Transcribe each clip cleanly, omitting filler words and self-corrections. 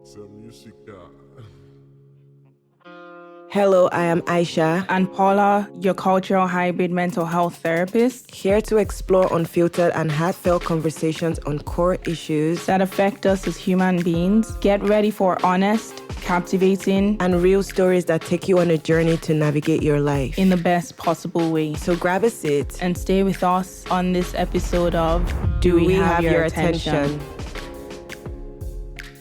Essa música. Hello, I am Aisha, And Paula, your cultural hybrid mental health therapist, here to explore unfiltered and heartfelt conversations on core issues that affect us as human beings. Get ready for honest, captivating, and real stories that take you on a journey to navigate your life in the best possible way. So grab a seat And stay with us on this episode of Do We Have Your Attention?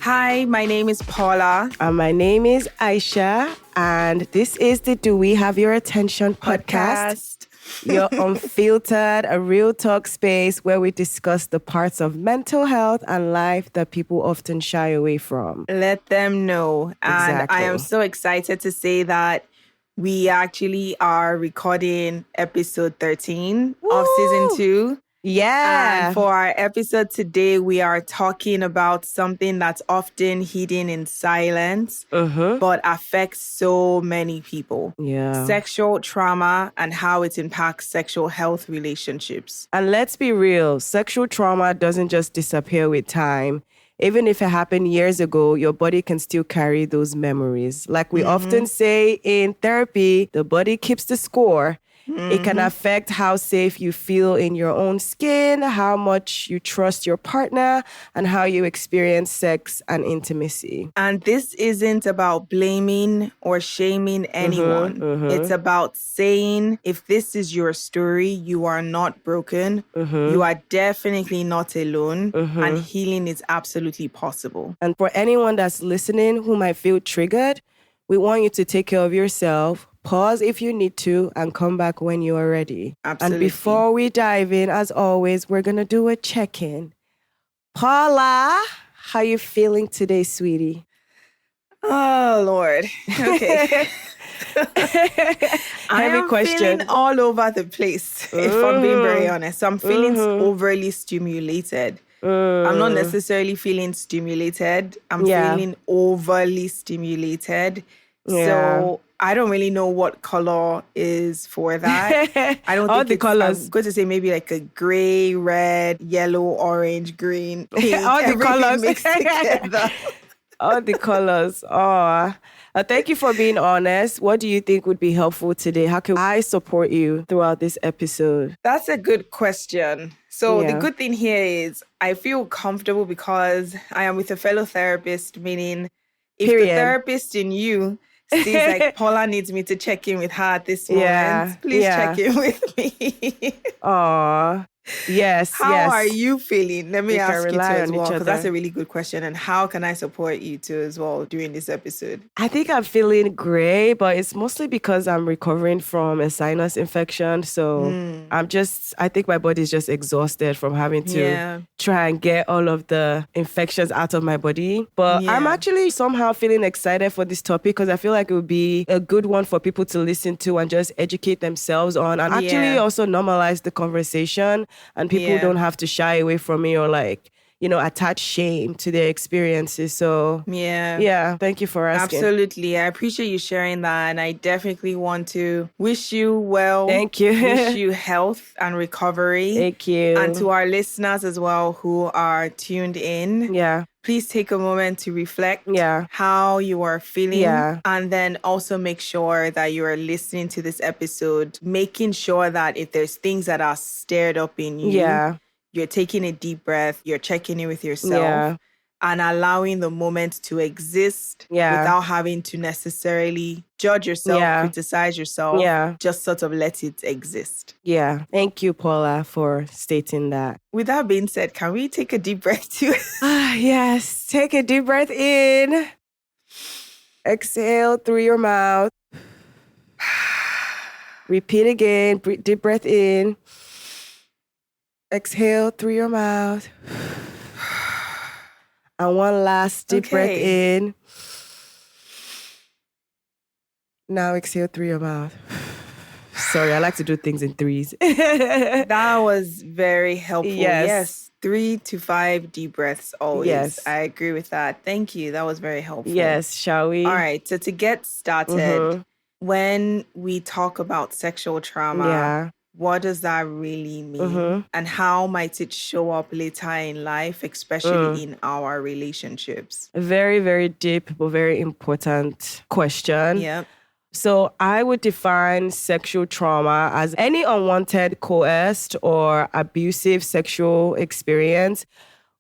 Hi, my name is Paula. And my name is Aisha, and this is the Do We Have Your Attention podcast. Your unfiltered, a real talk space where we discuss the parts of mental health and life that people often shy away from. Let them know. And Exactly. I am so excited to say that we actually are recording episode 13 of season 2. Yeah. And for our episode today, we are talking about something that's often hidden in silence, but affects so many people. Yeah. Sexual trauma and how it impacts sexual health relationships. And let's be real, sexual trauma doesn't just disappear with time. Even if it happened years ago, your body can still carry those memories. Like we often say in therapy, the body keeps the score. It can affect how safe you feel in your own skin, how much you trust your partner, and how you experience sex and intimacy. And this isn't about blaming or shaming anyone. It's about saying, if this is your story, you are not broken. You are definitely not alone. And healing is absolutely possible. And for anyone that's listening who might feel triggered, we want you to take care of yourself. Pause if you need to and come back when you are ready. Absolutely. And before we dive in, as always, we're going to do a check-in. Paula, how you feeling today, sweetie? Oh, Lord. Okay. I am feeling all over the place, if I'm being very honest. So I'm feeling overly stimulated. I'm not necessarily feeling stimulated. I'm feeling overly stimulated. So I don't really know what color is for that. I don't All think the colors. I'm going to say maybe like a gray, red, yellow, orange, green, pink. All the everything colors mixed together. All the colors. Oh, thank you for being honest. What do you think would be helpful today? How can I support you throughout this episode? That's a good question. So the good thing here is I feel comfortable because I am with a fellow therapist, meaning if the therapist in you seems like Paula needs me to check in with her at this moment, please check in with me. Aw. Yes. How are you feeling? Let me ask you too as well, because that's other. a really good question. And how can I support you too as well during this episode? I think I'm feeling great, but it's mostly because I'm recovering from a sinus infection. So I think my body's just exhausted from having to try and get all of the infections out of my body. But I'm actually somehow feeling excited for this topic because I feel like it would be a good one for people to listen to and just educate themselves on and actually also normalize the conversation. And people don't have to shy away from it or attach shame to their experiences. So thank you for asking. Absolutely. I appreciate you sharing that. And I definitely want to wish you well. Thank you. Wish you health and recovery. Thank you. And to our listeners as well who are tuned in. Please take a moment to reflect how you are feeling. And then also make sure that you are listening to this episode, making sure that if there's things that are stirred up in you, you're taking a deep breath, you're checking in with yourself and allowing the moment to exist without having to necessarily judge yourself, criticize yourself, just sort of let it exist. Yeah. Thank you, Paula, for stating that. With that being said, can we take a deep breath too? Yes. Take a deep breath in. Exhale through your mouth. Repeat again. Deep breath in. Exhale through your mouth. And one last deep breath in. Now exhale through your mouth. Sorry, I like to do things in threes. That was very helpful. Yes. 3 to 5 deep breaths always. Yes. I agree with that. Thank you. That was very helpful. Yes, shall we? All right. So to get started, when we talk about sexual trauma, what does that really mean? And how might it show up later in life, especially in our relationships? A very, very deep but very important question. Yeah. So I would define sexual trauma as any unwanted, coerced, or abusive sexual experience,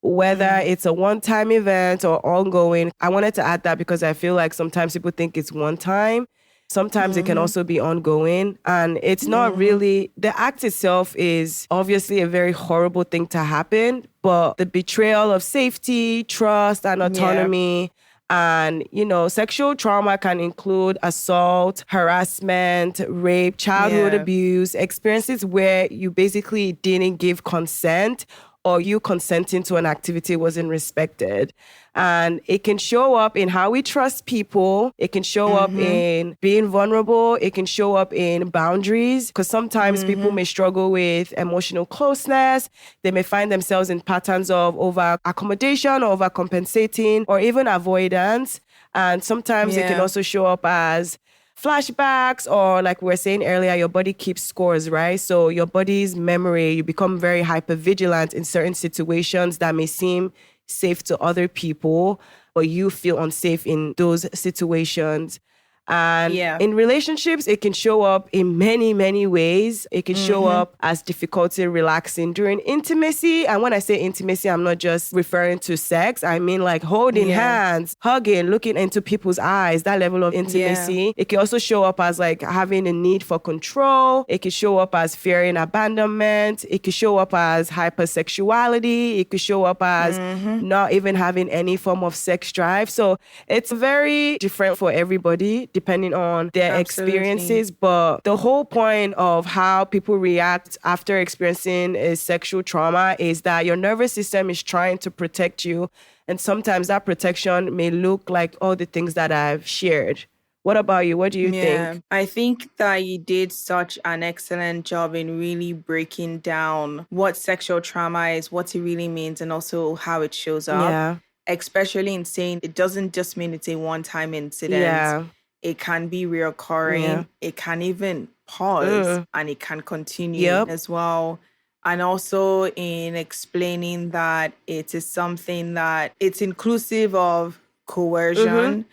whether it's a one-time event or ongoing. I wanted to add that because I feel like sometimes people think it's one time. Sometimes it can also be ongoing. And it's not really, the act itself is obviously a very horrible thing to happen, but the betrayal of safety, trust, and autonomy. And, you know, sexual trauma can include assault, harassment, rape, childhood abuse, experiences where you basically didn't give consent or you consenting to an activity wasn't respected. And it can show up in how we trust people. It can show up in being vulnerable. It can show up in boundaries, because sometimes people may struggle with emotional closeness. They may find themselves in patterns of over accommodation, or over compensating, or even avoidance. And sometimes it can also show up as flashbacks, or like we were saying earlier, your body keeps scores, right? So your body's memory, you become very hypervigilant in certain situations that may seem safe to other people, but you feel unsafe in those situations. And in relationships, it can show up in many, many ways. It can show up as difficulty relaxing during intimacy. And when I say intimacy, I'm not just referring to sex. I mean like holding hands, hugging, looking into people's eyes, that level of intimacy. It can also show up as like having a need for control. It can show up as fearing abandonment. It can show up as hypersexuality. It could show up as not even having any form of sex drive. So it's very different for everybody, depending on their experiences. But the whole point of how people react after experiencing a sexual trauma is that your nervous system is trying to protect you. And sometimes that protection may look like all the things that I've shared. What about you? What do you think? I think that you did such an excellent job in really breaking down what sexual trauma is, what it really means, and also how it shows up. Especially in saying it doesn't just mean it's a one-time incident. It can be reoccurring. It can even pause and it can continue as well. And also in explaining that it is something that it's inclusive of coercion.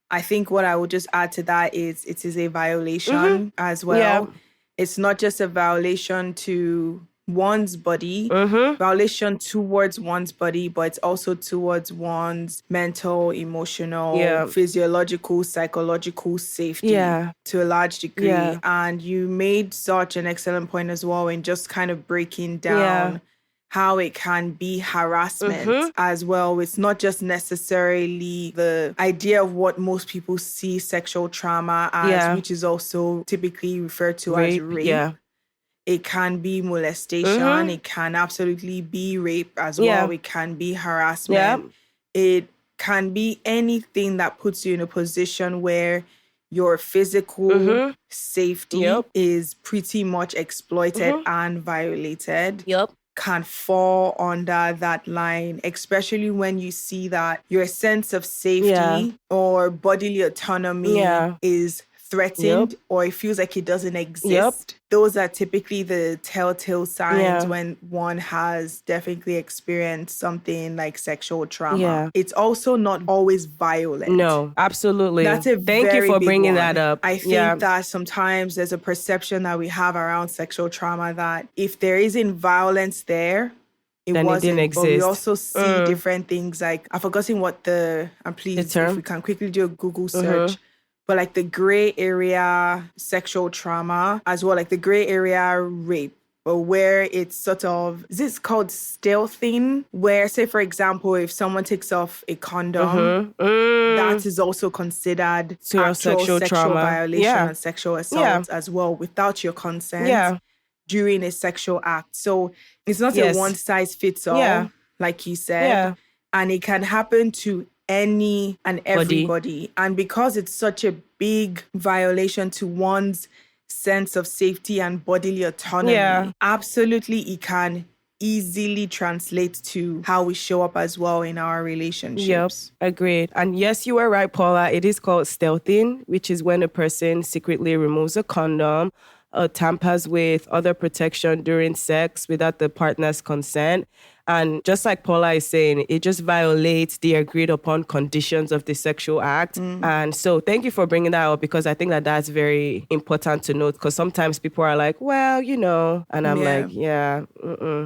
I think what I would just add to that is it is a violation as well. It's not just a violation to one's body, violation towards one's body, but it's also towards one's mental, emotional, physiological, psychological safety to a large degree. And you made such an excellent point as well in just kind of breaking down how it can be harassment as well. It's not just necessarily the idea of what most people see sexual trauma as, which is also typically referred to as rape. It can be molestation. It can absolutely be rape as well. It can be harassment. It can be anything that puts you in a position where your physical safety is pretty much exploited and violated. Can fall under that line, especially when you see that your sense of safety or bodily autonomy is threatened or it feels like it doesn't exist. Those are typically the telltale signs when one has definitely experienced something like sexual trauma. It's also not always violent. No, absolutely. That's a Thank you for bringing that up. I think that sometimes there's a perception that we have around sexual trauma that if there isn't violence there, it didn't exist. But we also see different things like, I've forgotten what and please, if we can quickly do a Google search, but like the gray area sexual trauma as well, like the gray area rape, or where it's sort of, is this called stealthing? Where, say, for example, if someone takes off a condom, that is also considered actual sexual violation and sexual assault as well, without your consent during a sexual act. So it's not a one size fits all, like you said, and it can happen to any and everybody. And because it's such a big violation to one's sense of safety and bodily autonomy, absolutely it can easily translate to how we show up as well in our relationships. Agreed. And yes, you were right, Paula. It is called stealthing, which is when a person secretly removes a condom, tampers with other protection during sex without the partner's consent. And just like Paula is saying, it just violates the agreed upon conditions of the sexual act. And so thank you for bringing that up, because I think that that's very important to note, because sometimes people are like, well, and I'm like,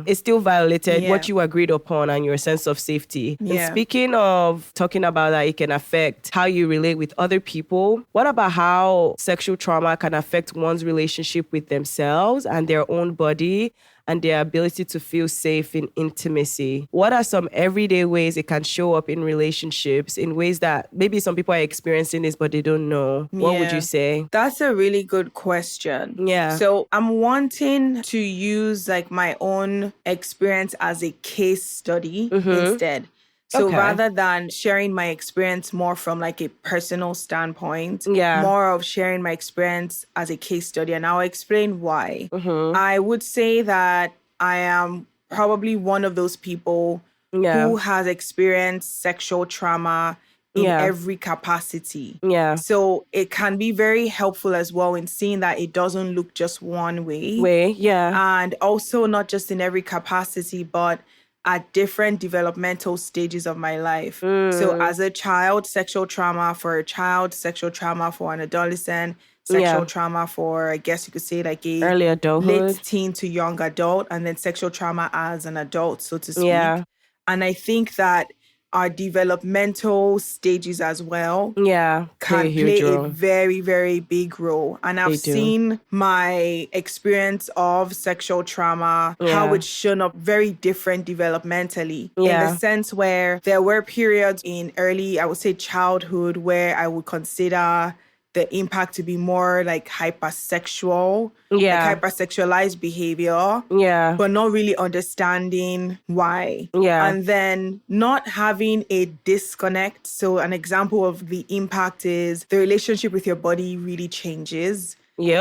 it's still violated what you agreed upon and your sense of safety. And speaking of talking about that, it can affect how you relate with other people. What about how sexual trauma can affect one's relationship with themselves and their own body and their ability to feel safe in intimacy? What are some everyday ways it can show up in relationships in ways that maybe some people are experiencing this, but they don't know? What would you say? That's a really good question. Yeah. So I'm wanting to use like my own experience as a case study instead. So rather than sharing my experience more from like a personal standpoint, more of sharing my experience as a case study. And I'll explain why. I would say that I am probably one of those people who has experienced sexual trauma in every capacity. So it can be very helpful as well in seeing that it doesn't look just one way. And also not just in every capacity, but at different developmental stages of my life. So as a child, sexual trauma for a child, sexual trauma for an adolescent, sexual trauma for, I guess you could say, like a early adulthood, late teen to young adult, and then sexual trauma as an adult, so to speak. And I think that our developmental stages as well can play a very, very big role. And I've seen my experience of sexual trauma, how it's shown up very different developmentally. In the sense where there were periods in early, I would say childhood, where I would consider the impact to be more like hypersexual, like hypersexualized behavior, but not really understanding why. And then not having a disconnect. So an example of the impact is the relationship with your body really changes.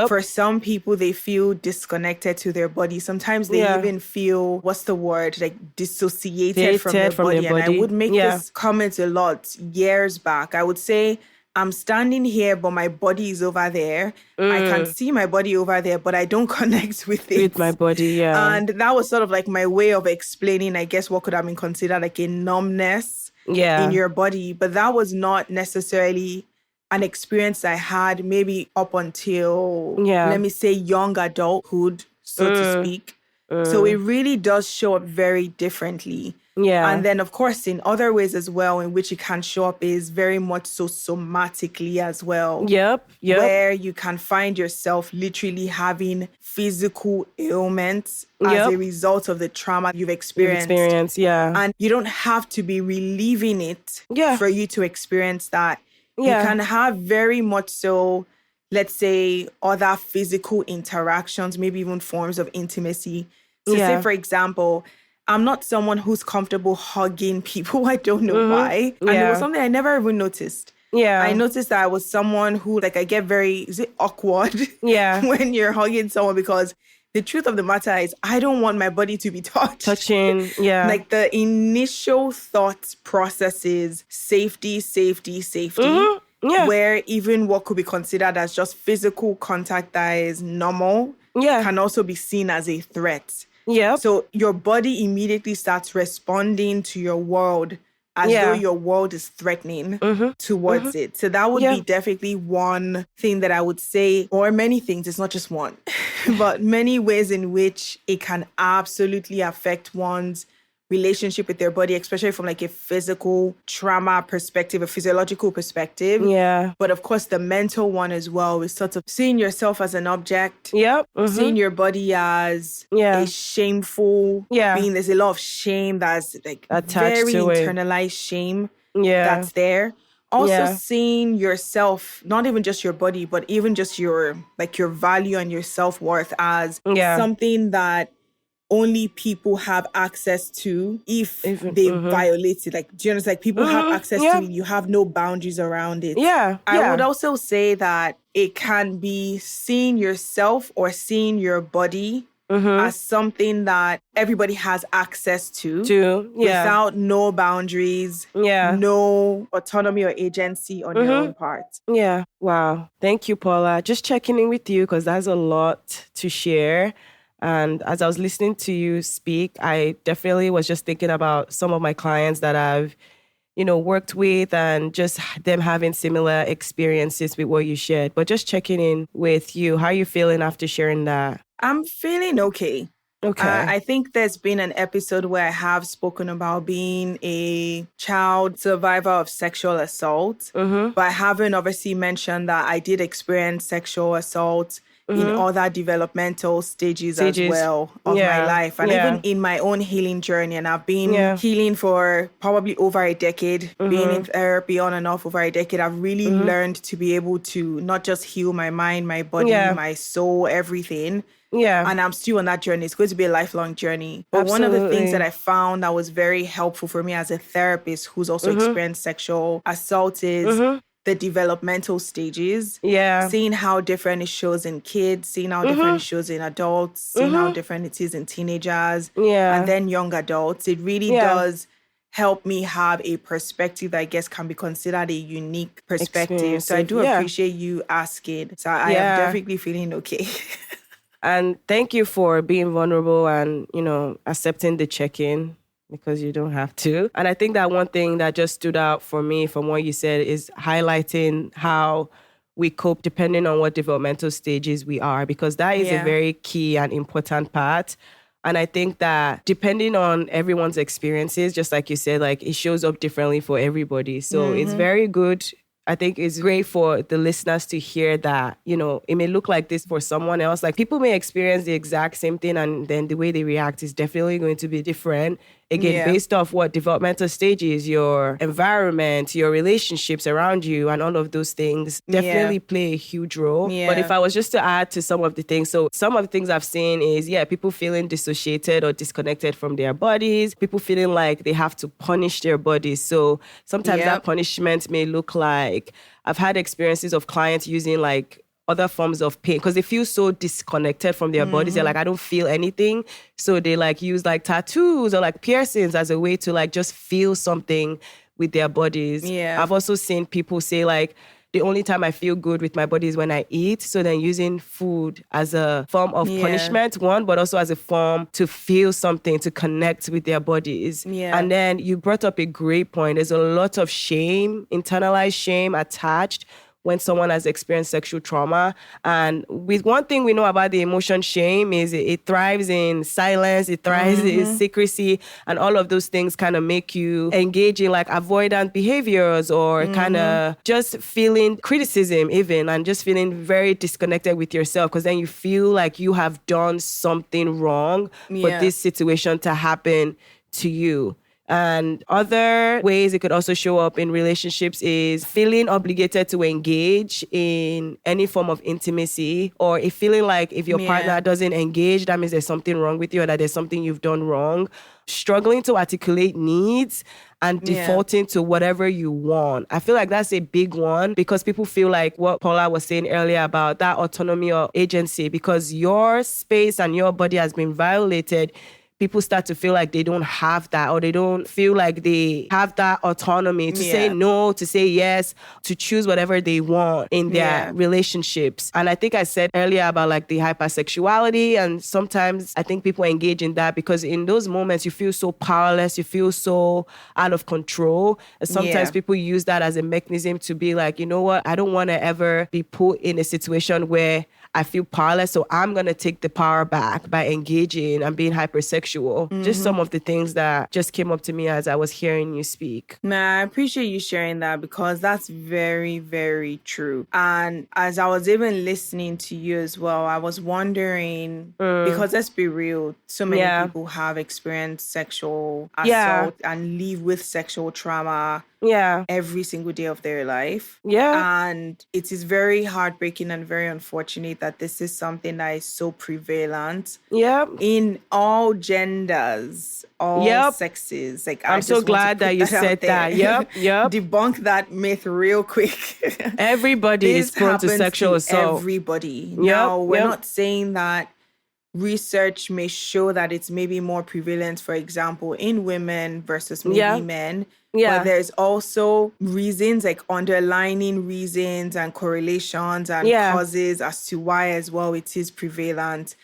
For some people, they feel disconnected to their body. Sometimes they even feel, what's the word, like dissociated from their body. And I would make this comment a lot years back. I would say, I'm standing here, but my body is over there. I can see my body over there, but I don't connect with it. With my body, And that was sort of like my way of explaining, I guess, what could have been considered like a numbness in your body. But that was not necessarily an experience I had maybe up until, let me say, young adulthood, so to speak. So it really does show up very differently. And then, of course, in other ways as well, in which it can show up is very much so somatically as well. Where you can find yourself literally having physical ailments as a result of the trauma you've experienced. And you don't have to be relieving it for you to experience that. You can have very much so, let's say, other physical interactions, maybe even forms of intimacy. So say, for example, I'm not someone who's comfortable hugging people. I don't know why. And it was something I never even noticed. I noticed that I was someone who, like, I get very, awkward when you're hugging someone, because the truth of the matter is I don't want my body to be touched. Touching, Like the initial thought process is safety. Where even what could be considered as just physical contact that is normal can also be seen as a threat. So your body immediately starts responding to your world as though your world is threatening towards it. So that would be definitely one thing that I would say, or many things, it's not just one, but many ways in which it can absolutely affect one's relationship with their body, especially from like a physical trauma perspective, a physiological perspective. But of course, the mental one as well is sort of seeing yourself as an object, seeing your body as a shameful being. There's a lot of shame that's like attached very to internalized shame that's there. Also seeing yourself, not even just your body, but even just your value and your self-worth as something that only people have access to if they violate it. Like, do you understand? Like, people have access to it. You have no boundaries around it. I would also say that it can be seeing yourself or seeing your body as something that everybody has access to without no boundaries, no autonomy or agency on your own part. Yeah. Wow. Thank you, Paula. Just checking in with you because that's a lot to share. And as I was listening to you speak, I definitely was just thinking about some of my clients that I've worked with and just them having similar experiences with what you shared. But just checking in with you, how are you feeling after sharing that? I'm feeling okay. Okay. I think there's been an episode where I have spoken about being a child survivor of sexual assault, but I haven't obviously mentioned that I did experience sexual assault in other developmental stages as well of my life. And even in my own healing journey, and I've been healing for probably over a decade, being in therapy on and off over a decade, I've really learned to be able to not just heal my mind, my body, my soul, everything. Yeah. And I'm still on that journey. It's going to be a lifelong journey. But one of the things that I found that was very helpful for me as a therapist who's also experienced sexual assault is the developmental stages. Yeah. Seeing how different it shows in kids, seeing how different it shows in adults, seeing how different it is in teenagers, and then young adults. It really does help me have a perspective that I guess can be considered a unique perspective. So I do appreciate you asking. So I am definitely feeling okay. And thank you for being vulnerable and, accepting the check-in because you don't have to. And I think that one thing that just stood out for me from what you said is highlighting how we cope depending on what developmental stages we are, because that is a very key and important part. And I think that depending on everyone's experiences, just like you said, like it shows up differently for everybody. So it's very good. I think it's great for the listeners to hear that, it may look like this for someone else. Like people may experience the exact same thing and then the way they react is definitely going to be different. Again, based off what developmental stages, your environment, your relationships around you and all of those things definitely play a huge role. Yeah. But if I was just to add to some of the things, so some of the things I've seen is, people feeling dissociated or disconnected from their bodies, people feeling like they have to punish their bodies. So sometimes that punishment may look like, I've had experiences of clients using like other forms of pain because they feel so disconnected from their bodies. They're like, I don't feel anything. So they like use like tattoos or like piercings as a way to like just feel something with their bodies. Yeah. I've also seen people say like, the only time I feel good with my body is when I eat. So then using food as a form of punishment, one, but also as a form to feel something, to connect with their bodies. Yeah. And then you brought up a great point. There's a lot of shame, internalized shame attached when someone has experienced sexual trauma. And with one thing we know about the emotion shame is it thrives in silence, it thrives in secrecy, and all of those things kind of make you engage in like avoidant behaviors or kind of just feeling criticism even and just feeling very disconnected with yourself because then you feel like you have done something wrong for this situation to happen to you. And other ways it could also show up in relationships is feeling obligated to engage in any form of intimacy or feeling like if your partner doesn't engage, that means there's something wrong with you or that there's something you've done wrong. Struggling to articulate needs and defaulting to whatever you want. I feel like that's a big one because people feel like what Paula was saying earlier about that autonomy or agency because your space and your body has been violated. People start to feel like they don't have that or they don't feel like they have that autonomy to say no, to say yes, to choose whatever they want in their relationships. And I think I said earlier about like the hypersexuality and sometimes I think people engage in that because in those moments you feel so powerless, you feel so out of control. And sometimes people use that as a mechanism to be like, you know what, I don't want to ever be put in a situation where I feel powerless, so I'm going to take the power back by engaging and being hypersexual. Just some of the things that just came up to me as I was hearing you speak. I appreciate you sharing that because that's very, very true. And as I was even listening to you as well, I was wondering, because let's be real, so many people have experienced sexual assault and live with sexual trauma every single day of their life. Yeah. And it is very heartbreaking and very unfortunate that this is something that is so prevalent in all genders, all sexes. Like I'm so glad that you said that. Yep. Debunk that myth real quick. Everybody is prone to sexual assault. Everybody. Now, we're not saying that research may show that it's maybe more prevalent, for example, in women versus maybe men. Yeah. But there's also reasons, like underlining reasons and correlations and causes as to why as well it is prevalent.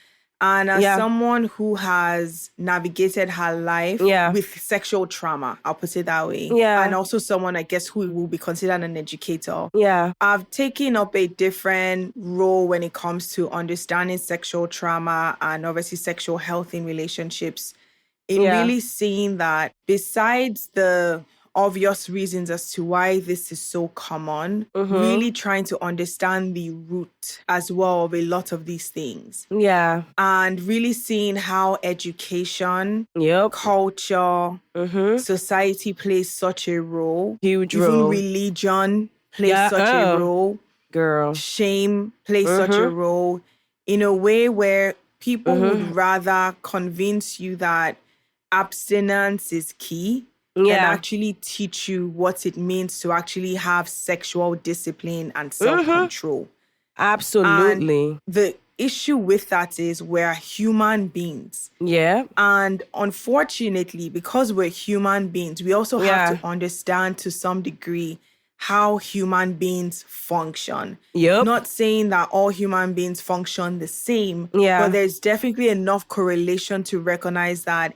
And as someone who has navigated her life with sexual trauma, I'll put it that way. Yeah. And also someone, I guess, who will be considered an educator. Yeah. I've taken up a different role when it comes to understanding sexual trauma and obviously sexual health in relationships. In really seeing that besides the obvious reasons as to why this is so common, really trying to understand the root as well of a lot of these things. Yeah. And really seeing how education, culture, society plays such a role. Huge role. Even religion plays such a role. Girl. Shame plays such a role in a way where people would rather convince you that abstinence is key. And actually teach you what it means to actually have sexual discipline and self-control. Absolutely. And the issue with that is we're human beings. Yeah. And unfortunately, because we're human beings, we also have to understand to some degree how human beings function. Yep. Not saying that all human beings function the same, but there's definitely enough correlation to recognize that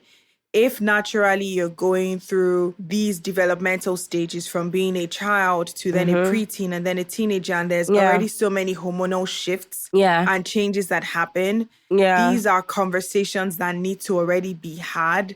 if naturally you're going through these developmental stages from being a child to then a preteen and then a teenager, and there's already so many hormonal shifts and changes that happen, these are conversations that need to already be had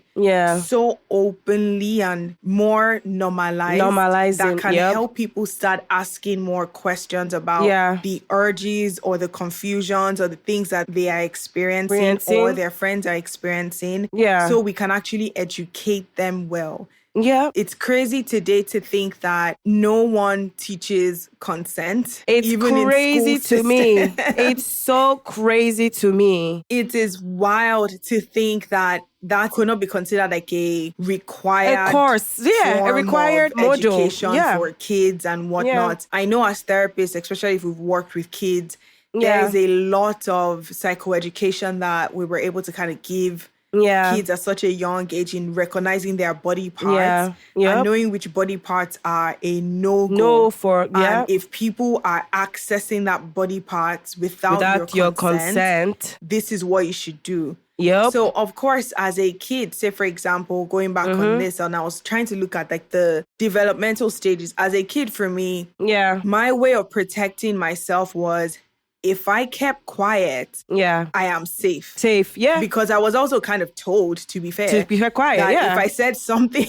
so openly and more normalizing that can help people start asking more questions about the urges or the confusions or the things that they are experiencing or their friends are experiencing. So we can actually educate them well. Yeah. It's crazy today to think that no one teaches consent. It's even crazy to me. It's so crazy to me. It is wild to think that that could not be considered like a required course. Yeah, a required module. Education for kids and whatnot. I know as therapists, especially if we've worked with kids, there is a lot of psychoeducation that we were able to kind of give kids at such a young age in recognizing their body parts and knowing which body parts are a no-go. And if people are accessing that body parts without your consent, this is what you should do. Yep. So, of course, as a kid, say, for example, going back on this, and I was trying to look at like the developmental stages. As a kid, for me, my way of protecting myself was, if I kept quiet, I am safe. Safe, Because I was also kind of told, to be fair, to be quiet, that if I said something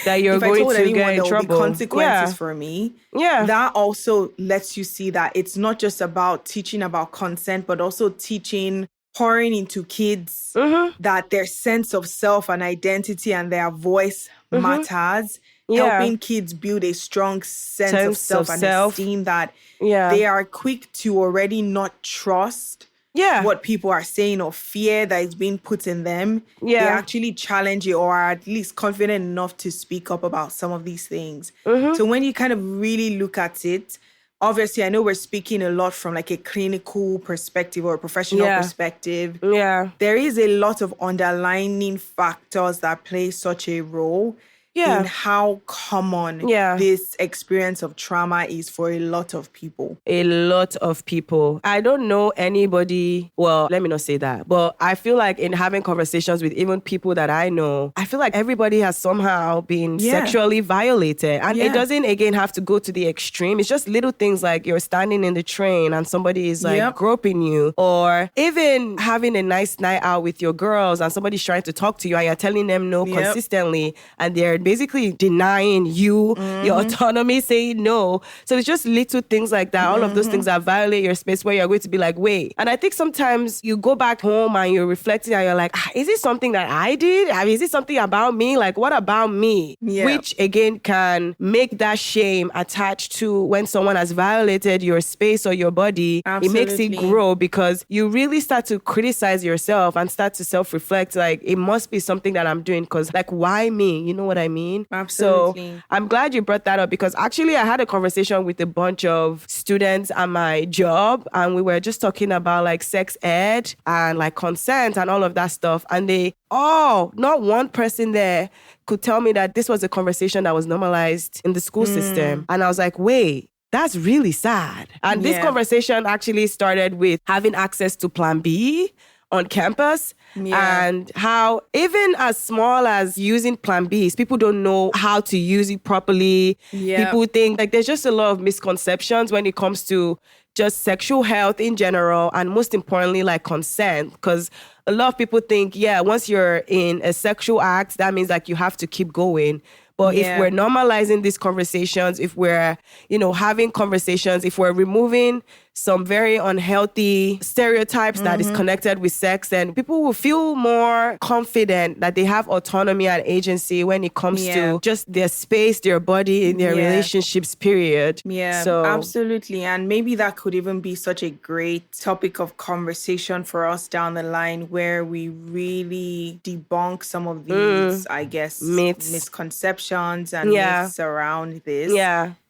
that you're going to get in trouble, there will be consequences for me. That also lets you see that it's not just about teaching about consent, but also pouring into kids that their sense of self and identity and their voice matters. Helping kids build a strong sense of self and esteem that they are quick to already not trust what people are saying or fear that is being put in them. They actually challenge it or are at least confident enough to speak up about some of these things. So when you kind of really look at it, obviously, I know we're speaking a lot from like a clinical perspective or a professional perspective. There is a lot of underlying factors that play such a role in how common this experience of trauma is for a lot of people. A lot of people. I don't know anybody, well, let me not say that, but I feel like in having conversations with even people that I know, I feel like everybody has somehow been sexually violated. And it doesn't, again, have to go to the extreme. It's just little things like you're standing in the train and somebody is like groping you, or even having a nice night out with your girls and somebody's trying to talk to you and you're telling them no consistently, and they're basically denying you your autonomy, saying no. So it's just little things like that. All of those things that violate your space where you're going to be like, wait. And I think sometimes you go back home and you're reflecting and you're like, is it something that I did? I mean, is it something about me? Like, what about me? Which again can make that shame attached to when someone has violated your space or your body. Absolutely. It makes it grow because you really start to criticize yourself and start to self-reflect. Like, it must be something that I'm doing because like, why me? You know what I mean? mean? Absolutely. So I'm glad you brought that up, because actually I had a conversation with a bunch of students at my job, and we were just talking about like sex ed and like consent and all of that stuff. And not one person there could tell me that this was a conversation that was normalized in the school system. And I was like, wait, that's really sad. And this conversation actually started with having access to Plan B on campus, and how even as small as using Plan Bs, people don't know how to use it properly. People think like there's just a lot of misconceptions when it comes to just sexual health in general, and most importantly, like consent, because a lot of people think, once you're in a sexual act, that means like you have to keep going. But if we're normalizing these conversations, if we're, having conversations, if we're removing some very unhealthy stereotypes that is connected with sex, then people will feel more confident that they have autonomy and agency when it comes to just their space, their body, in their relationships, period. Yeah, so, absolutely. And maybe that could even be such a great topic of conversation for us down the line, where we really debunk some of these, I guess, misconceptions and myths around this.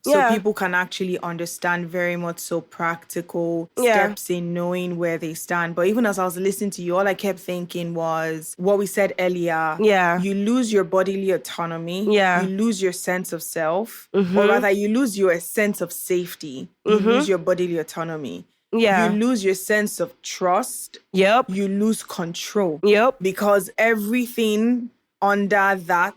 So people can actually understand very much so practical steps in knowing where they stand. But even as I was listening to you, all I kept thinking was what we said earlier. You lose your bodily autonomy. You lose your sense of self. Or rather, you lose your sense of safety. You lose your bodily autonomy. You lose your sense of trust. You lose control. Because everything under that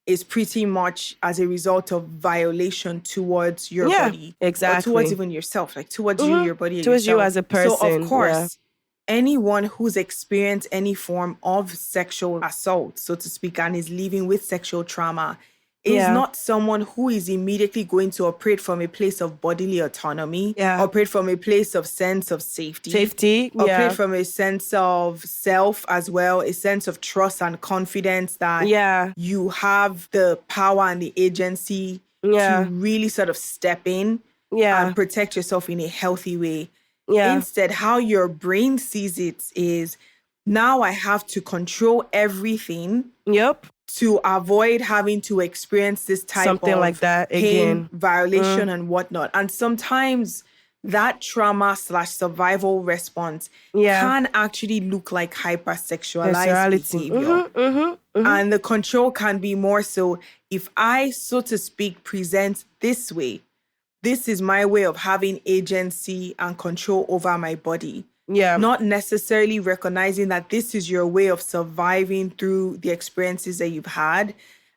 is pretty much as a result of violation towards your body. Exactly. Or towards even yourself, like towards you, your body, and towards yourself. you as a person. So, of course, anyone who's experienced any form of sexual assault, so to speak, and is living with sexual trauma, is not someone who is immediately going to operate from a place of bodily autonomy, operate from a place of sense of safety, operate from a sense of self as well, a sense of trust and confidence that you have the power and the agency to really sort of step in and protect yourself in a healthy way. Instead, how your brain sees it is, now I have to control everything. To avoid having to experience this type something of like that pain, violation, and whatnot. And sometimes that trauma/survival response can actually look like hypersexualized behavior. And the control can be more so, if I, so to speak, present this way, this is my way of having agency and control over my body. Not necessarily recognizing that this is your way of surviving through the experiences that you've had.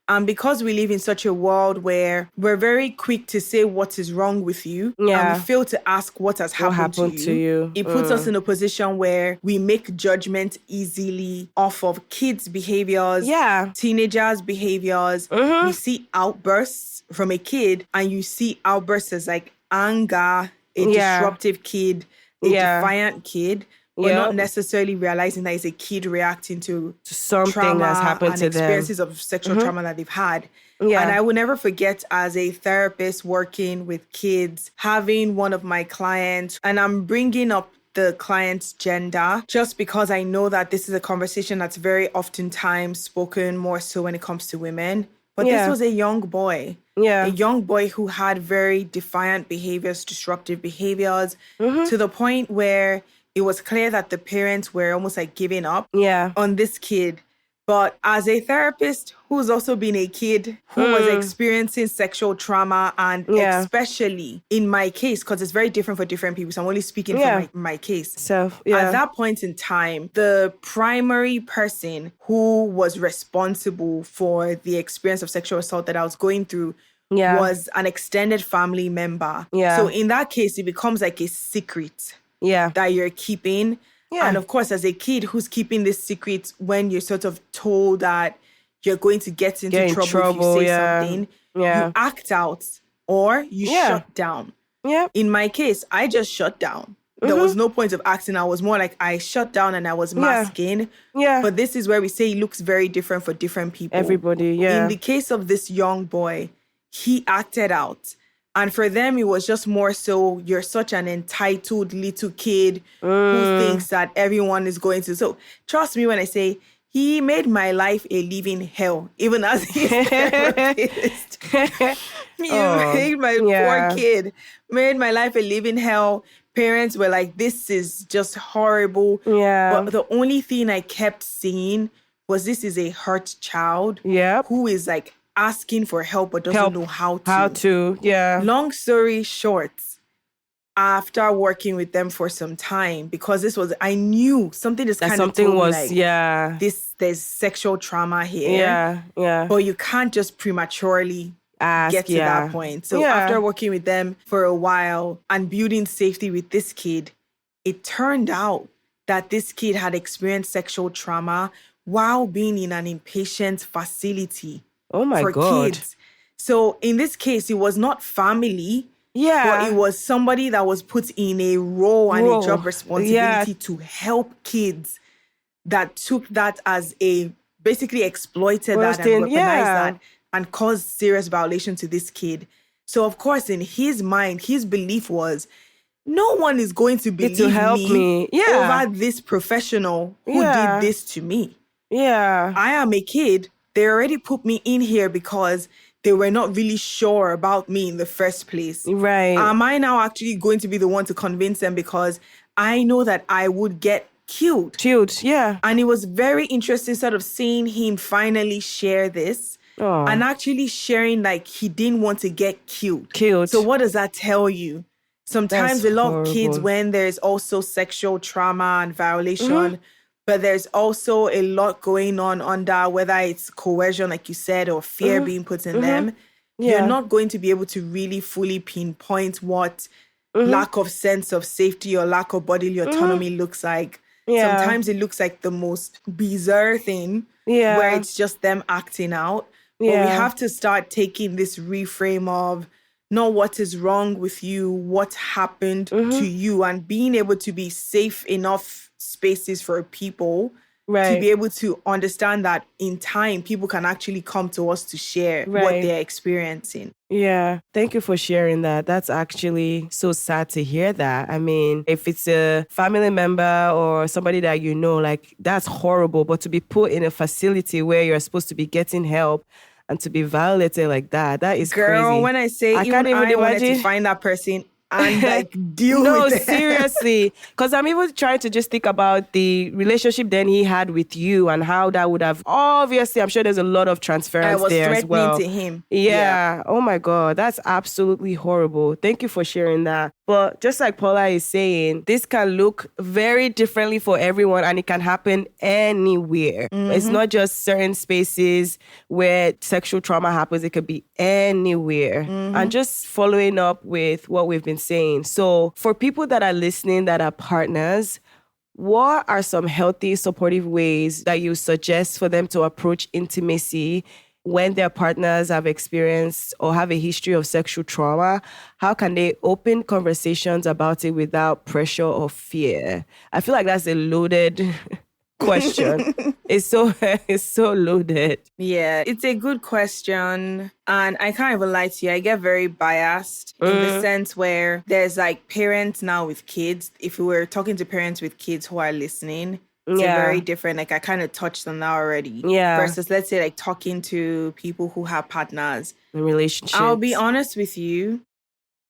And because we live in such a world where we're very quick to say what is wrong with you, and we fail to ask what has happened to you. It puts us in a position where we make judgment easily off of kids' behaviors, teenagers' behaviors. We see outbursts from a kid, and you see outbursts as like anger, a disruptive kid, a defiant kid, but not necessarily realizing that it's a kid reacting to something trauma that's happened and to experiences them. Of sexual trauma that they've had. And I will never forget, as a therapist working with kids, having one of my clients, and I'm bringing up the client's gender just because I know that this is a conversation that's very oftentimes spoken more so when it comes to women. But this was a young boy. A young boy who had very defiant behaviors, disruptive behaviors, to the point where it was clear that the parents were almost like giving up on this kid. But as a therapist who's also been a kid who was experiencing sexual trauma, and especially in my case, because it's very different for different people, so I'm only speaking for my case. So, at that point in time, the primary person who was responsible for the experience of sexual assault that I was going through was an extended family member. So in that case, it becomes like a secret that you're keeping. And of course, as a kid who's keeping this secret, when you're sort of told that you're going to get into trouble if you say something, you act out or you shut down. In my case, I just shut down. There was no point of acting. I was more like I shut down and I was masking. But this is where we say it looks very different for different people. Everybody, In the case of this young boy, he acted out. And for them, it was just more so, you're such an entitled little kid who thinks that everyone is going to. So trust me when I say he made my life a living hell, even as his therapist. He made my poor kid, made my life a living hell. Parents were like, this is just horrible. Yeah. But the only thing I kept seeing was this is a hurt child who is like asking for help but doesn't know how to. Long story short, after working with them for some time, because I knew something is kind of told me like, there's sexual trauma here. But you can't just prematurely get to that point. So after working with them for a while and building safety with this kid, it turned out that this kid had experienced sexual trauma while being in an inpatient facility for kids. So in this case, it was not family. But it was somebody that was put in a role and a job responsibility to help kids that took that as basically exploited that and weaponized that and caused serious violation to this kid. So of course, in his mind, his belief was, no one is going to believe me over this professional who did this to me. I am a kid. They already put me in here because they were not really sure about me in the first place. Right. Am I now actually going to be the one to convince them because I know that I would get killed? And it was very interesting sort of seeing him finally share this and actually sharing like he didn't want to get killed. So what does that tell you? Sometimes a lot of kids, when there's also sexual trauma and violation, but there's also a lot going on under, whether it's coercion, like you said, or fear being put in them. You're not going to be able to really fully pinpoint what lack of sense of safety or lack of bodily autonomy looks like. Sometimes it looks like the most bizarre thing where it's just them acting out. But we have to start taking this reframe of not what is wrong with you, what happened to you, and being able to be safe enough spaces for people to be able to understand that in time, people can actually come to us to share what they're experiencing. Yeah. Thank you for sharing that. That's actually so sad to hear that. I mean, if it's a family member or somebody that you know, like, that's horrible. But to be put in a facility where you're supposed to be getting help and to be violated like that is crazy. Girl, when I say I can't even wanted to find that person and like deal with it. No, seriously. Because I'm even trying to just think about the relationship then he had with you and how that would have, obviously, I'm sure there's a lot of transference there as well. I was threatening to him. Yeah. Oh my God. That's absolutely horrible. Thank you for sharing that. But just like Paula is saying, this can look very differently for everyone and it can happen anywhere. It's not just certain spaces where sexual trauma happens. It could be anywhere. And just following up with what we've been saying. So for people that are listening that are partners, what are some healthy, supportive ways that you suggest for them to approach intimacy when their partners have experienced or have a history of sexual trauma? How can they open conversations about it without pressure or fear? I feel like that's a loaded question. It's so loaded. Yeah, it's a good question. And I can't even lie to you. I get very biased in the sense where there's like parents now with kids. If we were talking to parents with kids who are listening, it's very different. Like I kind of touched on that already. Yeah. Versus let's say like talking to people who have partners. In relationships. I'll be honest with you.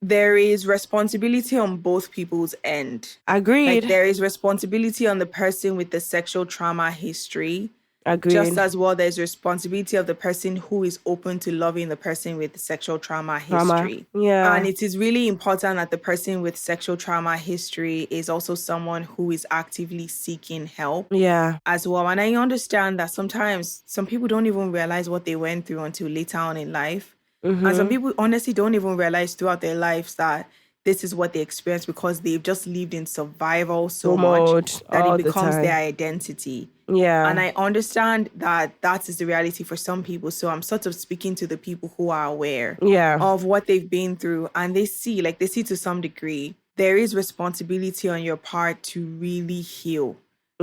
There is responsibility on both people's end. Agreed. Like there is responsibility on the person with the sexual trauma history. Agreed. Just as well, there's responsibility of the person who is open to loving the person with the sexual trauma history. Yeah. And it is really important that the person with sexual trauma history is also someone who is actively seeking help. Yeah. As well. And I understand that sometimes some people don't even realize what they went through until later on in life. And some people honestly don't even realize throughout their lives that this is what they experience because they've just lived in survival so much that it becomes their identity. Yeah. And I understand that that is the reality for some people. So I'm sort of speaking to the people who are aware of what they've been through. And they see to some degree, there is responsibility on your part to really heal.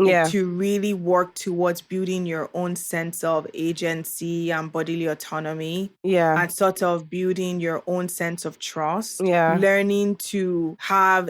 to really work towards building your own sense of agency and bodily autonomy. And sort of building your own sense of trust. Learning to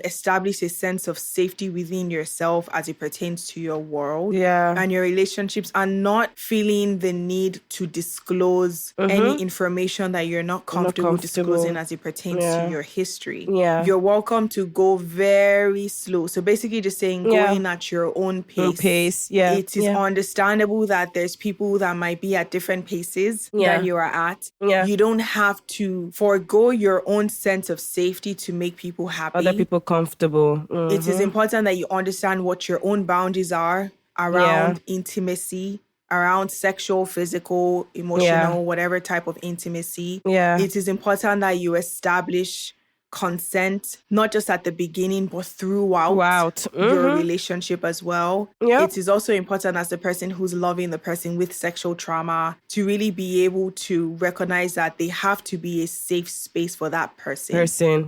establish a sense of safety within yourself as it pertains to your world and your relationships, and not feeling the need to disclose any information that you're not comfortable disclosing as it pertains to your history. You're welcome to go very slow. So basically just saying going at your own pace. It is understandable that there's people that might be at different paces than you are at. You don't have to forego your own sense of safety to make people happy. Other people comfortable. It is important that you understand what your own boundaries are around intimacy, around sexual, physical, emotional, whatever type of intimacy. It is important that you establish consent, not just at the beginning, but throughout your relationship as well. It is also important as the person who's loving the person with sexual trauma to really be able to recognize that they have to be a safe space for that person.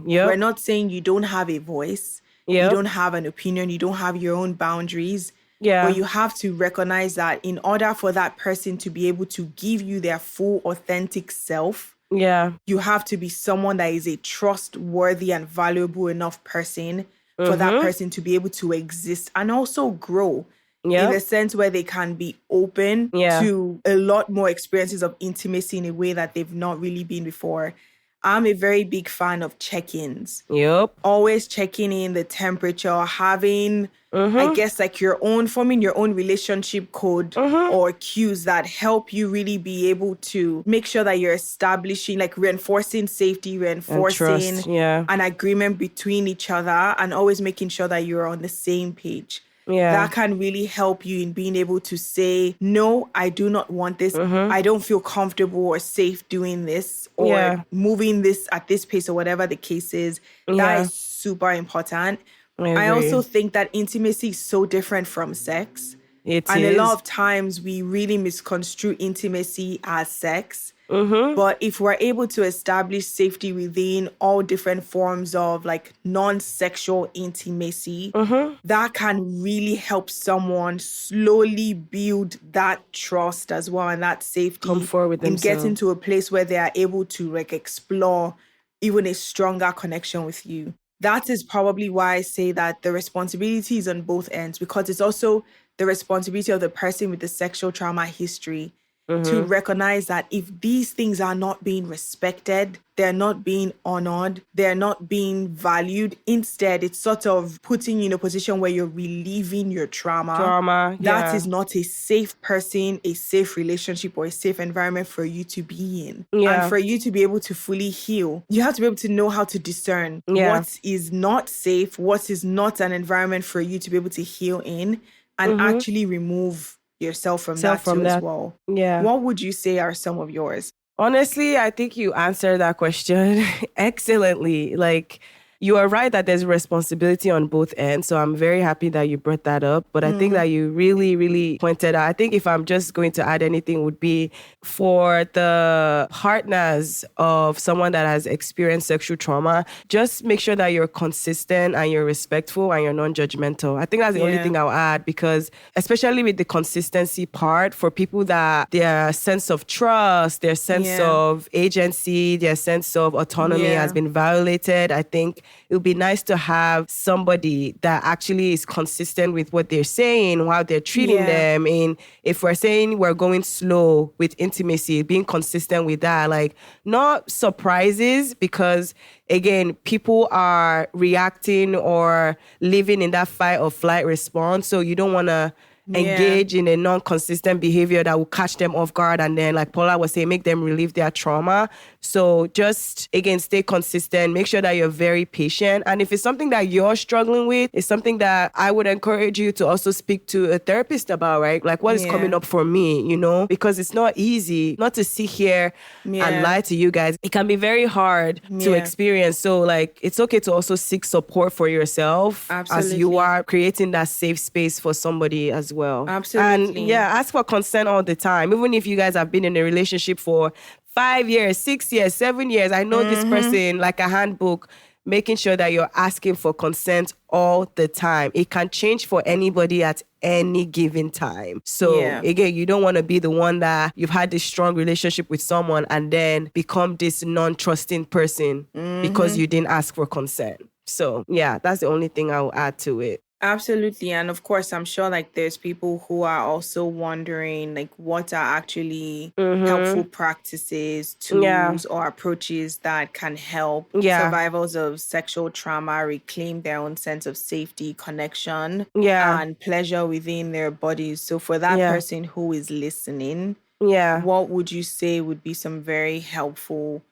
We're not saying you don't have a voice, you don't have an opinion, you don't have your own boundaries. But you have to recognize that in order for that person to be able to give you their full, authentic self, you have to be someone that is a trustworthy and valuable enough person for that person to be able to exist and also grow in the sense where they can be open to a lot more experiences of intimacy in a way that they've not really been before. I'm a very big fan of check-ins. Always checking in the temperature, having, I guess, like forming your own relationship code or cues that help you really be able to make sure that you're establishing, like reinforcing safety, reinforcing an agreement between each other, and always making sure that you're on the same page. That can really help you in being able to say, no, I do not want this. I don't feel comfortable or safe doing this or moving this at this pace or whatever the case is. That is super important. I also think that intimacy is so different from sex. A lot of times we really misconstrue intimacy as sex. But if we're able to establish safety within all different forms of like non-sexual intimacy, that can really help someone slowly build that trust as well and that safety and get into a place where they are able to like explore even a stronger connection with you. That is probably why I say that the responsibility is on both ends, because it's also the responsibility of the person with the sexual trauma history to recognize that if these things are not being respected, they're not being honored, they're not being valued. Instead, it's sort of putting you in a position where you're relieving your trauma. That is not a safe person, a safe relationship, or a safe environment for you to be in. And for you to be able to fully heal, you have to be able to know how to discern what is not safe, what is not an environment for you to be able to heal in, and actually remove yourself from that as well. What would you say are some of yours? Honestly, I think you answered that question excellently. Like, you are right that there's responsibility on both ends. So I'm very happy that you brought that up. But I think that you really, really pointed out. I think if I'm just going to add anything, would be for the partners of someone that has experienced sexual trauma, just make sure that you're consistent and you're respectful and you're non-judgmental. I think that's the only thing I'll add, because especially with the consistency part, for people that their sense of trust, their sense of agency, their sense of autonomy has been violated, I think it would be nice to have somebody that actually is consistent with what they're saying, how they're treating them. And if we're saying we're going slow with intimacy, being consistent with that, like not surprises, because again, people are reacting or living in that fight or flight response. So you don't want to engage in a non-consistent behavior that will catch them off guard, and then, like Paula was saying, make them relieve their trauma. So just, again, stay consistent. Make sure that you're very patient. And if it's something that you're struggling with, it's something that I would encourage you to also speak to a therapist about, right? Like, what is coming up for me, you know? Because it's not easy not to sit here and lie to you guys. It can be very hard to experience. So, like, it's okay to also seek support for yourself as you are creating that safe space for somebody as well. Absolutely. And ask for consent all the time. Even if you guys have been in a relationship for 5 years, 6 years, 7 years, I know this person like a handbook, making sure that you're asking for consent all the time. It can change for anybody at any given time. So again, you don't want to be the one that you've had this strong relationship with someone and then become this non-trusting person because you didn't ask for consent. So yeah, that's the only thing I'll add to it. Absolutely. And of course, I'm sure like there's people who are also wondering like what are actually helpful practices, tools, or approaches that can help survivors of sexual trauma reclaim their own sense of safety, connection, and pleasure within their bodies. So for that person who is listening, what would you say would be some very helpful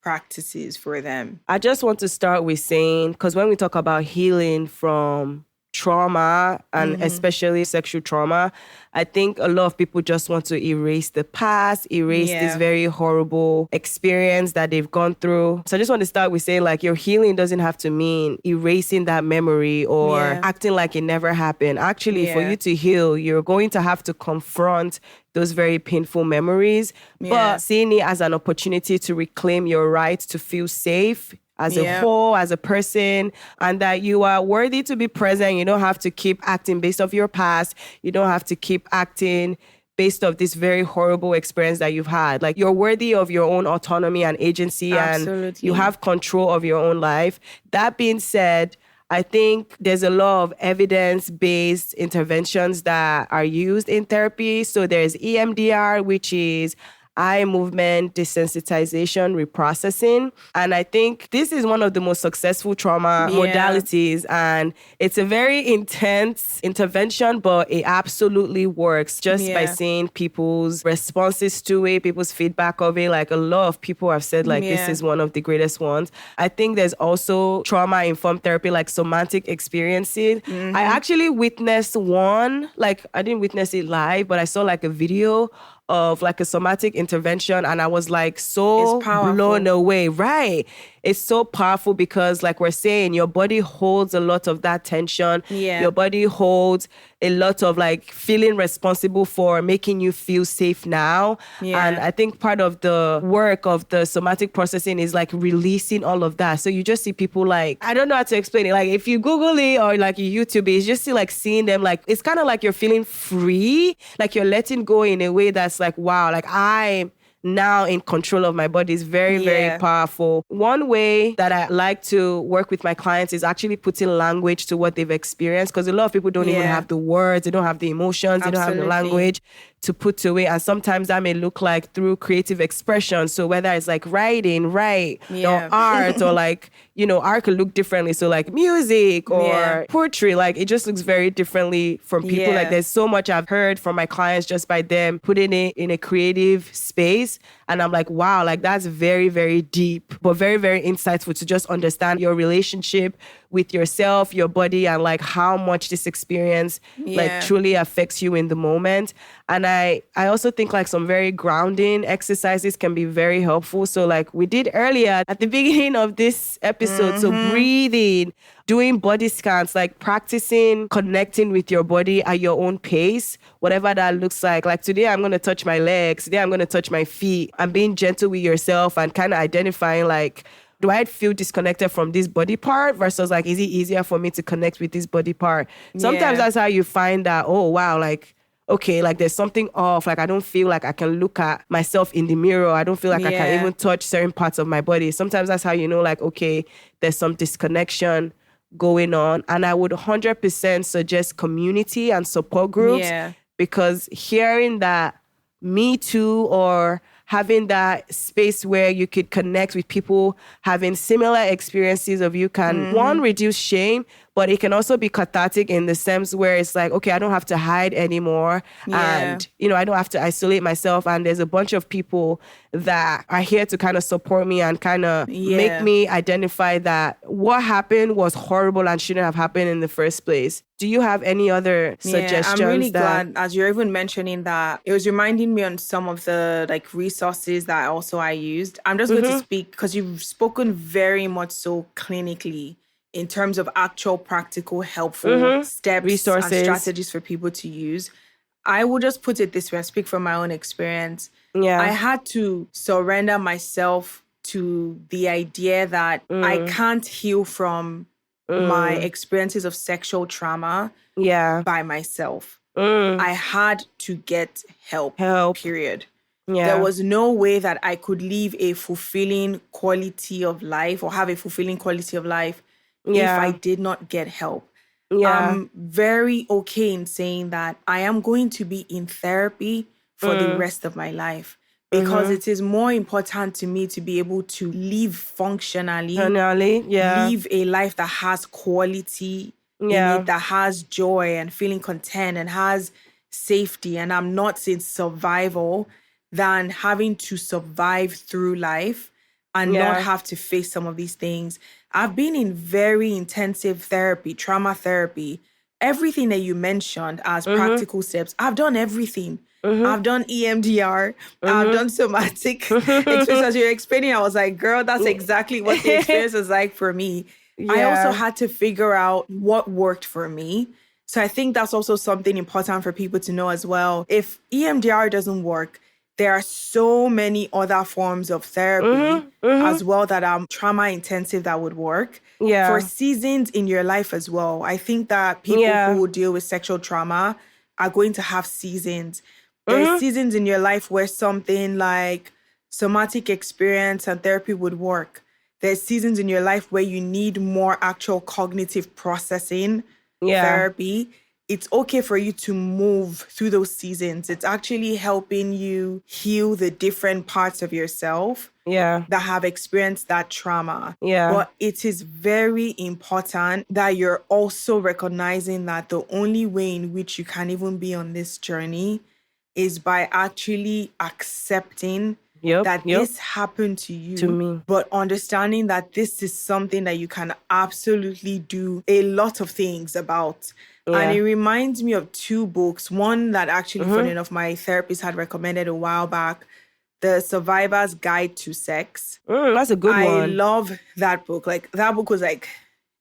practices for them? I just want to start with saying, because when we talk about healing from trauma and especially sexual trauma, I think a lot of people just want to erase the past, erase this very horrible experience that they've gone through. So I just want to start with saying like your healing doesn't have to mean erasing that memory or acting like it never happened. Actually, for you to heal, you're going to have to confront those very painful memories, but seeing it as an opportunity to reclaim your right to feel safe as a whole, as a person, and that you are worthy to be present. You don't have to keep acting based off your past. You don't have to keep acting based off this very horrible experience that you've had. Like, you're worthy of your own autonomy and agency, and you have control of your own life. That being said, I think there's a lot of evidence-based interventions that are used in therapy. So there's EMDR, which is eye movement desensitization reprocessing. And I think this is one of the most successful trauma modalities. And it's a very intense intervention, but it absolutely works just by seeing people's responses to it, people's feedback of it. Like, a lot of people have said, like, this is one of the greatest ones. I think there's also trauma-informed therapy, like somatic experiencing. I actually witnessed one, like, I didn't witness it live, but I saw like a video of like a somatic intervention, and I was like so blown away. Right. It's so powerful because, like we're saying, your body holds a lot of that tension. Your body holds a lot of like feeling responsible for making you feel safe now. And I think part of the work of the somatic processing is like releasing all of that. So you just see people like, I don't know how to explain it. Like, if you Google it or like you YouTube it, it's just see like seeing them, like, it's kind of like you're feeling free, like you're letting go in a way that's like, wow, like I'm now in control of my body. Is very, very powerful. One way that I like to work with my clients is actually putting language to what they've experienced, because a lot of people don't even have the words, they don't have the emotions, they don't have the language to put to it. And sometimes that may look like through creative expression. So whether it's like writing, or art, or like, you know, art could look differently. So like music or poetry, like it just looks very differently from people. Like, there's so much I've heard from my clients just by them putting it in a creative space. And I'm like, wow, like that's very, very deep, but very, very insightful to just understand your relationship with yourself, your body, and like how much this experience like truly affects you in the moment. And I also think like some very grounding exercises can be very helpful. So like we did earlier at the beginning of this episode, so breathing, doing body scans, like practicing connecting with your body at your own pace, whatever that looks like. Like today I'm going to touch my legs, today I'm going to touch my feet, and being gentle with yourself and kind of identifying like, do I feel disconnected from this body part versus like, is it easier for me to connect with this body part? Sometimes that's how you find that, oh, wow, like, okay, like there's something off. Like, I don't feel like I can look at myself in the mirror. I don't feel like I can even touch certain parts of my body. Sometimes that's how you know, like, okay, there's some disconnection going on. And I would 100% suggest community and support groups, because hearing that Me Too or having that space where you could connect with people having similar experiences of you can, one, reduce shame, but it can also be cathartic in the sense where it's like, okay, I don't have to hide anymore. And, you know, I don't have to isolate myself. And there's a bunch of people that are here to kind of support me and kind of make me identify that what happened was horrible and shouldn't have happened in the first place. Do you have any other suggestions? I'm really glad, as you're even mentioning that, it was reminding me on some of the like resources that I used. I'm just going to speak because you've spoken very much so clinically in terms of actual practical, helpful steps, resources, and strategies for people to use. I will just put it this way and speak from my own experience. I had to surrender myself to the idea that I can't heal from my experiences of sexual trauma by myself. I had to get help. Period. Yeah. There was no way that I could live a fulfilling quality of life or have a fulfilling quality of life if I did not get help. Yeah. I'm very okay in saying that I am going to be in therapy for the rest of my life because it is more important to me to be able to live functionally, live a life that has quality in it, that has joy and feeling content and has safety. And I'm not in survival than having to survive through life and not have to face some of these things. I've been in very intensive therapy, trauma therapy, everything that you mentioned as practical steps. I've done everything. I've done EMDR. I've done somatic experience. As you're explaining, I was like, girl, that's exactly what the experience is like for me. Yeah. I also had to figure out what worked for me. So I think that's also something important for people to know as well. If EMDR doesn't work, there are so many other forms of therapy as well that are trauma intensive that would work. Yeah. For seasons in your life as well. I think that people who deal with sexual trauma are going to have seasons. There's seasons in your life where something like somatic experience and therapy would work. There's seasons in your life where you need more actual cognitive processing therapy. It's okay for you to move through those seasons. It's actually helping you heal the different parts of yourself that have experienced that trauma. Yeah. But it is very important that you're also recognizing that the only way in which you can even be on this journey is by actually accepting that this happened to you, to me, but understanding that this is something that you can absolutely do a lot of things about. Yeah. And it reminds me of two books. One that actually, funny enough, my therapist had recommended a while back, The Survivor's Guide to Sex. That's a good one. I love that book. Like, that book was like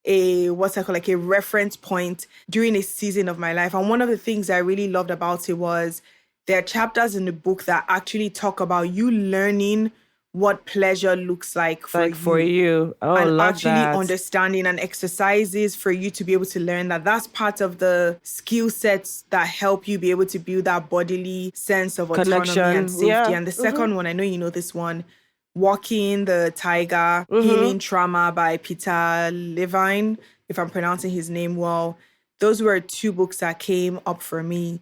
a reference point during a season of my life. And one of the things I really loved about it was there are chapters in the book that actually talk about you learning what pleasure looks like for you. Oh, and love actually that. Understanding and exercises for you to be able to learn that. That's part of the skill sets that help you be able to build that bodily sense of autonomy and safety. Yeah. And the second one, I know you know this one, Walking the Tiger, Healing Trauma by Peter Levine, if I'm pronouncing his name well. Those were two books that came up for me.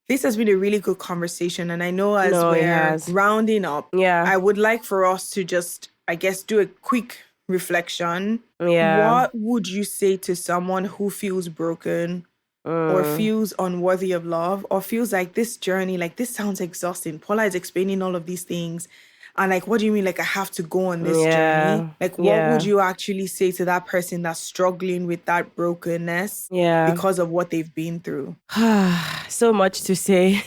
This has been a really good conversation. And I know as we're rounding up, I would like for us to just, I guess, do a quick reflection. Yeah. What would you say to someone who feels broken or feels unworthy of love or feels like this journey, like this sounds exhausting? Paula is explaining all of these things. And like, what do you mean? Like, I have to go on this journey? Like, what would you actually say to that person that's struggling with that brokenness because of what they've been through? So much to say.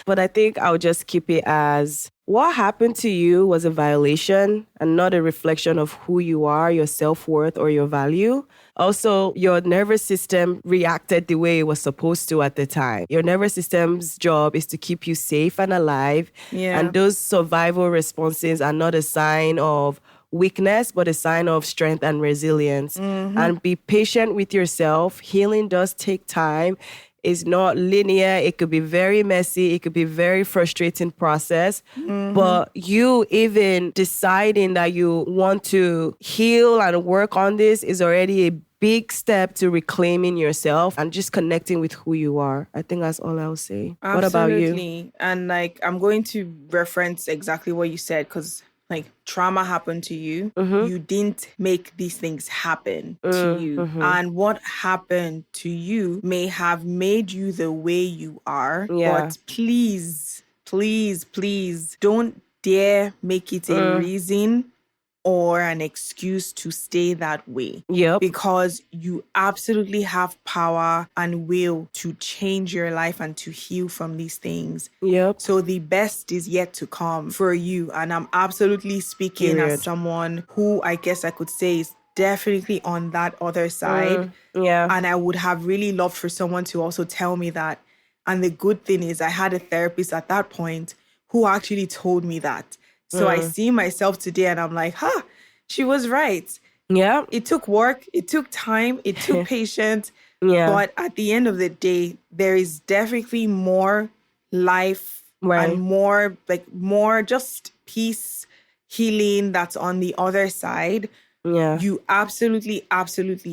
But I think I'll just keep it as what happened to you was a violation and not a reflection of who you are, your self-worth, or your value. Also, your nervous system reacted the way it was supposed to at the time. Your nervous system's job is to keep you safe and alive. Yeah. And those survival responses are not a sign of weakness, but a sign of strength and resilience. And be patient with yourself. Healing does take time. It's not linear. It could be very messy. It could be very frustrating process. But you even deciding that you want to heal and work on this is already a big step to reclaiming yourself and just connecting with who you are. I think that's all I'll say. Absolutely. What about you? And like, I'm going to reference exactly what you said because like trauma happened to you. You didn't make these things happen to you. And what happened to you may have made you the way you are. But please, please, please don't dare make it a reason or an excuse to stay that way. Because you absolutely have power and will to change your life and to heal from these things. So the best is yet to come for you. And I'm absolutely speaking as someone who I guess I could say is definitely on that other side. And I would have really loved for someone to also tell me that. And the good thing is I had a therapist at that point who actually told me that. So I see myself today and I'm like, she was right. It took work. It took time. It took patience. Yeah. But at the end of the day, there is definitely more life and more just peace, healing that's on the other side. Yeah. You absolutely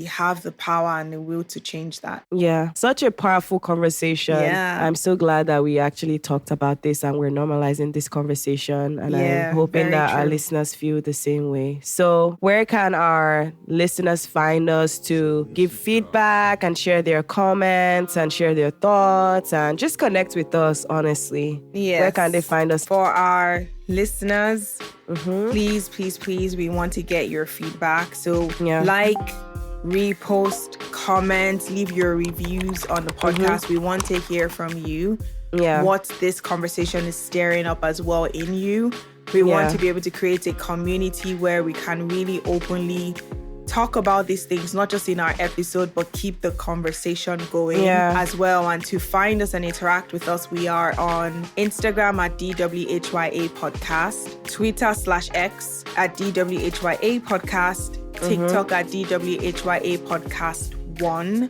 have the power and the will to change that. Yeah. Such a powerful conversation. Yeah. I'm so glad that we actually talked about this and we're normalizing this conversation. And I'm hoping that our listeners feel the same way. So where can our listeners find us to give feedback and share their comments and share their thoughts and just connect with us, honestly? Yes. Where can they find us? For our listeners, please, we want to get your feedback. So like, repost, comment, leave your reviews on the podcast. We want to hear from you. What this conversation is stirring up as well in you. We want to be able to create a community where we can really openly talk about these things, not just in our episode, but keep the conversation going as well. And to find us and interact with us, we are on Instagram at DWHYA Podcast, Twitter/X at DWHYA Podcast, TikTok at DWHYA Podcast 1.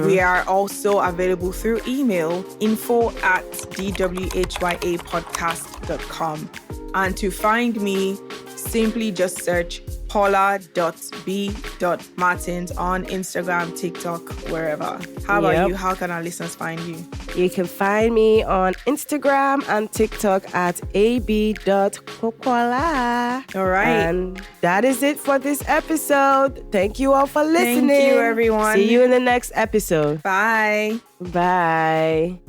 We are also available through email, info@dwhyapodcast.com. And to find me, simply just search Paula.b.Martins on Instagram, TikTok, wherever. How about you? How can our listeners find you? You can find me on Instagram and TikTok at ab.popoola. All right. And that is it for this episode. Thank you all for listening. Thank you, everyone. See you in the next episode. Bye. Bye.